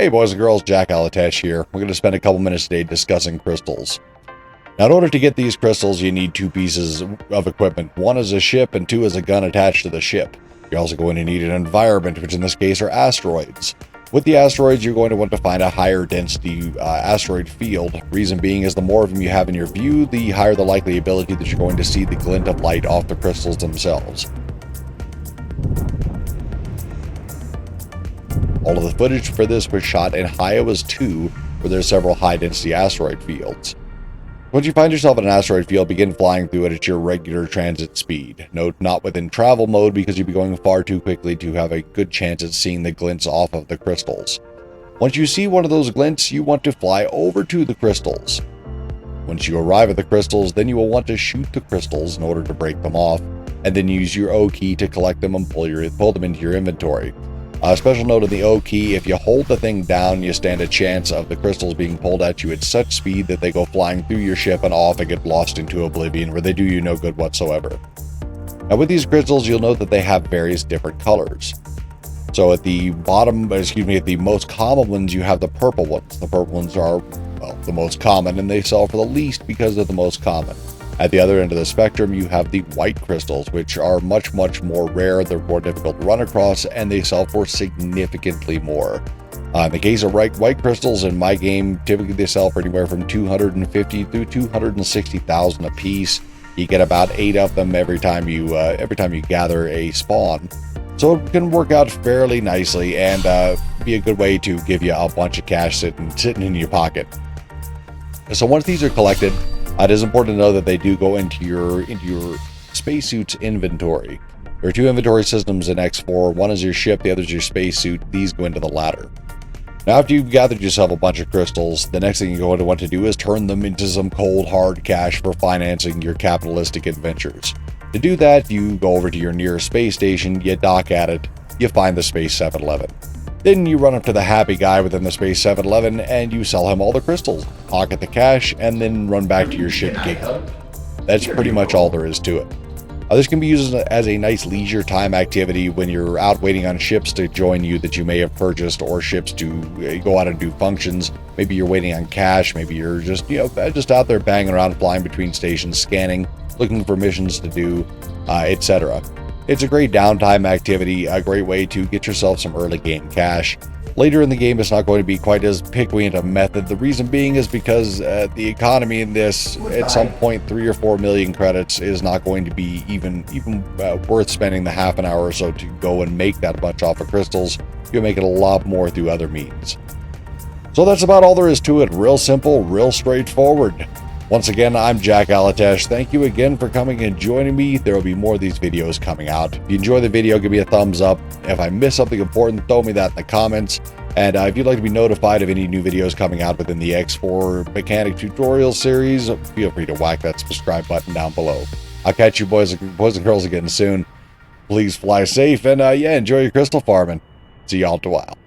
Hey boys and girls, Jack Alatesh here. We're going to spend a couple minutes today discussing crystals. Now, in order to get these crystals, you need two pieces of equipment. One is a ship and two is a gun attached to the ship. You're also going to need an environment, which in this case are asteroids. With the asteroids, you're going to want to find a higher density asteroid field. Reason being is the more of them you have in your view, the higher the likely ability that you're going to see the glint of light off the crystals themselves. All of the footage for this was shot in Iowa's 2, where there's several high-density asteroid fields. Once you find yourself in an asteroid field, begin flying through it at your regular transit speed. Note, not within travel mode, because you'd be going far too quickly to have a good chance at seeing the glints off of the crystals. Once you see one of those glints, you want to fly over to the crystals. Once you arrive at the crystals, then you will want to shoot the crystals in order to break them off, and then use your O key to collect them and pull them into your inventory. Special note on the O key, if you hold the thing down, you stand a chance of the crystals being pulled at you at such speed that they go flying through your ship and off and get lost into oblivion, where they do you no good whatsoever. Now with these crystals, you'll note that they have various different colors. So at the most common ones, you have the purple ones. The purple ones are, well, the most common, and they sell for the least because they're the most common. At the other end of the spectrum, you have the white crystals, which are much more rare. They're more difficult to run across, and they sell for significantly more. In the case of white crystals in my game, typically they sell for anywhere from 250 through 260,000 a piece. You get about 8 of them every time you gather a spawn. So it can work out fairly nicely and be a good way to give you a bunch of cash sitting in your pocket. So once these are collected, it is important to know that they do go into your spacesuit's inventory. There are two inventory systems in X4. One is your ship, the other is your spacesuit. These go into the latter. Now, after you've gathered yourself a bunch of crystals, the next thing you're going to want to do is turn them into some cold, hard cash for financing your capitalistic adventures. To do that, you go over to your nearest space station, you dock at it, you find the Space 7-Eleven. Then you run up to the happy guy within the Space 7-Eleven and you sell him all the crystals, pocket the cash, and then run back to your ship giggling. That's pretty much all there is to it. This can be used as a nice leisure time activity when you're out waiting on ships to join you that you may have purchased, or ships to go out and do functions. Maybe you're waiting on cash, maybe you're just out there banging around, flying between stations, scanning, looking for missions to do, etc. It's a great downtime activity, a great way to get yourself some early game cash. Later in the game, it's not going to be quite as picky a method. The reason being is because the economy in this, at some point, 3 or 4 million credits is not going to be even worth spending the half an hour or so to go and make that much off of crystals. You'll make it a lot more through other means. So that's about all there is to it. Real simple, real straightforward. Once again, I'm Jack Alatesh. Thank you again for coming and joining me. There will be more of these videos coming out. If you enjoy the video, give me a thumbs up. If I miss something important, throw me that in the comments. And if you'd like to be notified of any new videos coming out within the X4 mechanic tutorial series, feel free to whack that subscribe button down below. I'll catch you boys and girls again soon. Please fly safe and enjoy your crystal farming. See y'all in a while.